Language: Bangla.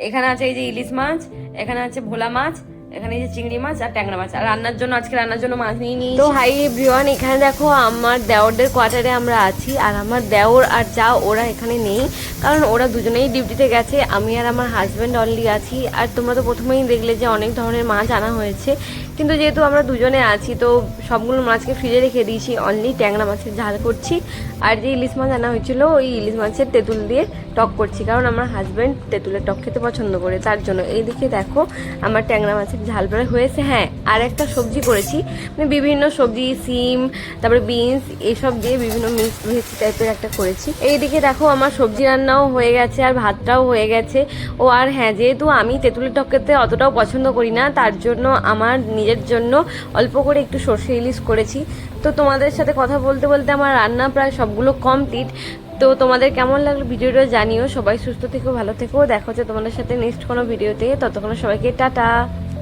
এখানে আছে এই যে ইলিশ মাছ, এখানে আছে ভোলা মাছ, এখানে এই যে চিংড়ি মাছ আর ট্যাংরা মাছ। আর আজকে রান্নার জন্য মাছ নিয়ে নিই। তো হাই এভরিওয়ান, এখানে দেখো আমার দেওরদের কোয়ার্টারে আমরা আছি। আর আমার দেওর আর যা ওরা এখানে নেই, কারণ ওরা দুজনেই ডিউটিতে গেছে। আমি আর আমার হাজব্যান্ড অনলি আছি। আর তোমরা তো প্রথমেই দেখলে যে অনেক ধরনের মাছ আনা হয়েছে, কিন্তু যেহেতু আমরা দুজনে আছি তো সবগুলো মাছকে ফ্রিজে রেখে দিয়েছি। অনলি ট্যাংরা মাছের ঝাল করছি। আর যে ইলিশ মাছ আনা হয়েছিল ওই ইলিশ মাছের তেঁতুল দিয়ে টক করছি, কারণ আমার হাজব্যান্ড তেঁতুলের টক খেতে পছন্দ করে, তার জন্য। এই দিকে দেখো আমার ট্যাংরা মাছের ঝাল প্রায় হয়েছে। হ্যাঁ, আর একটা সবজি করেছি, মানে বিভিন্ন সবজি, সিম, তারপরে বিনস, এইসব দিয়ে বিভিন্ন মিক্স ভেজ টাইপের একটা করেছি। এইদিকে দেখো আমার সবজি রান্নাও হয়ে গেছে আর ভাতটাও হয়ে গেছে। ও আর হ্যাঁ, যেহেতু আমি তেঁতুলের টক খেতে অতটাও পছন্দ করি না, তার জন্য আমার নিজের জন্য অল্প করে একটু সর্ষে ইলিশ করেছি। তো তোমাদের সাথে কথা বলতে বলতে আমার রান্না প্রায় সবগুলো কমপ্লিট। তো তোমাদের কেমন লাগলো ভিডিওটা জানিও। সবাই সুস্থ থেকো, ভালো থেকো। দেখা হচ্ছে তোমাদের সাথে নেক্সট কোনো ভিডিওতে। ততক্ষণ সবাইকে টাটা।